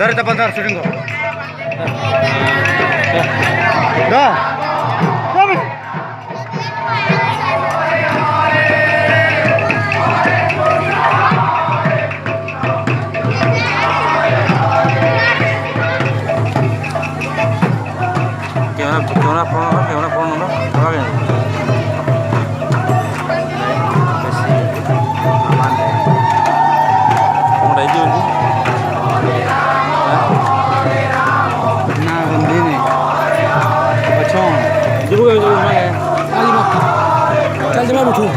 Dari depan dar shooting ko. Dah. Kami. Gimana porno no? Apa ini? Aman deh. Kamu udah hijau nih? Nah, begini. Bacong. Juga mana ya? Kali makan. Kali mana betul?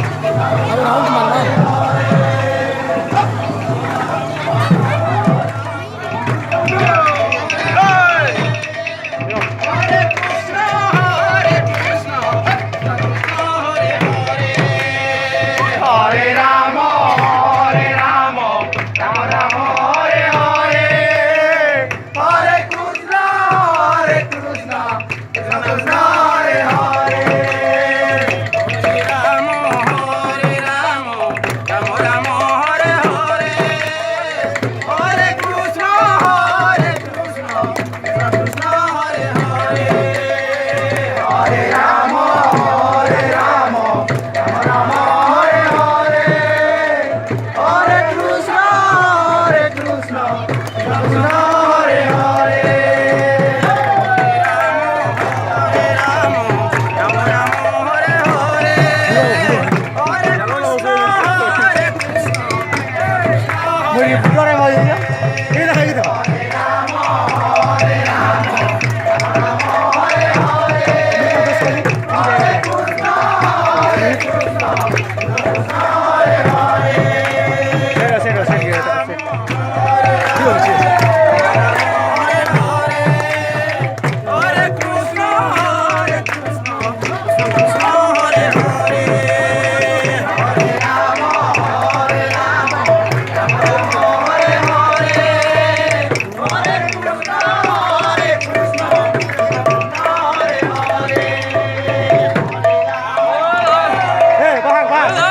Apa nak kemana?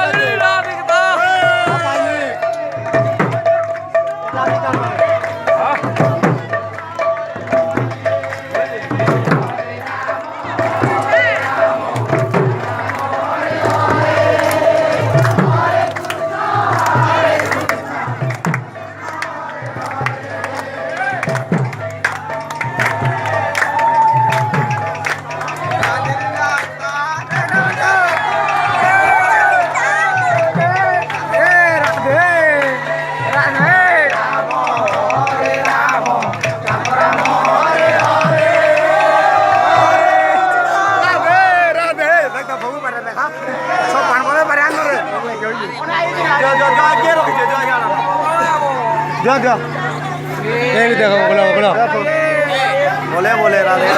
Dia. Ini dia kalau. Boleh Radhe.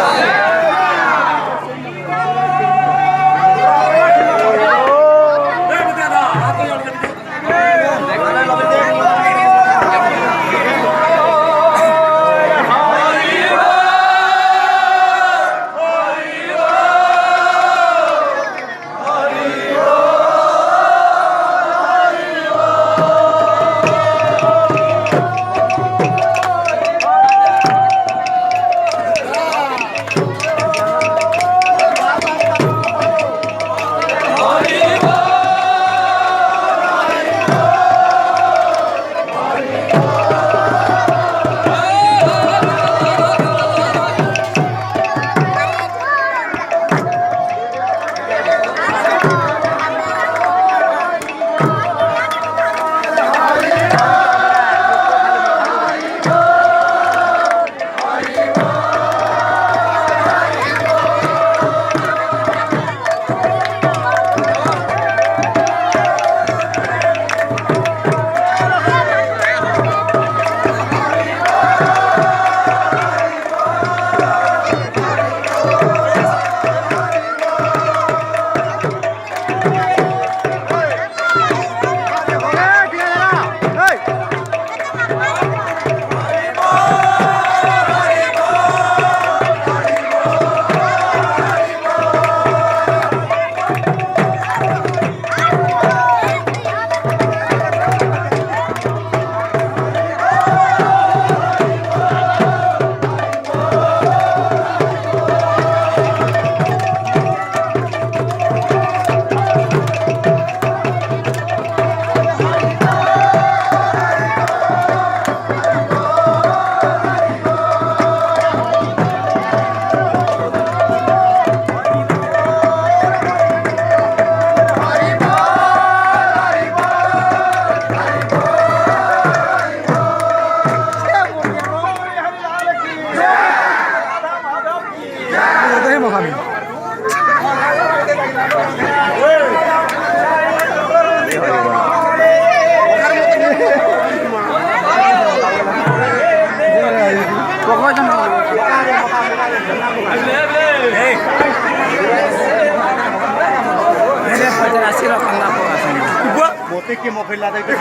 मोते के मोफिला दे के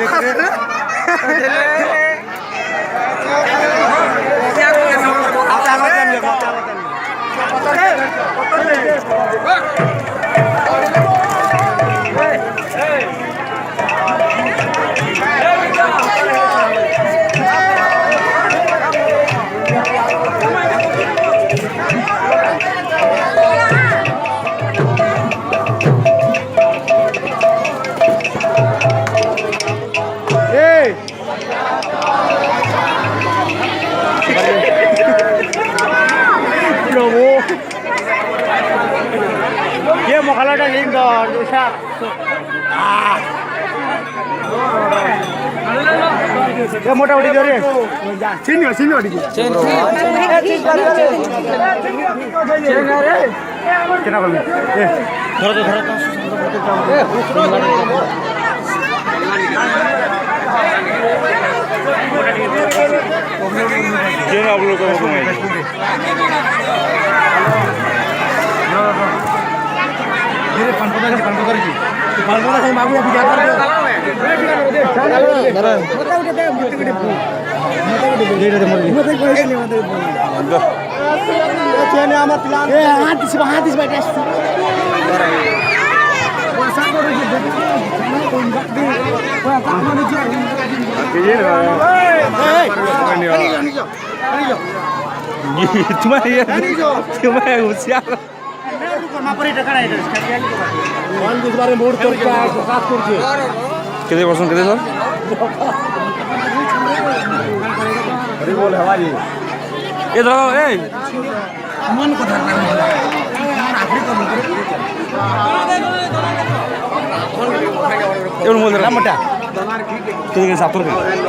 ये मोखलाटा लिंदो उषा ये मोटा उड़ी दे रे senior उड़ी केना बोल ए धरो ये आप लोग को धीरे पानपदा जी पानपदा से मागू अभी क्या कर रहे কেতে পছন্দ কেতে স্যার এ ধরো এই মন কথা এর মধ্যে রামটা তুই 70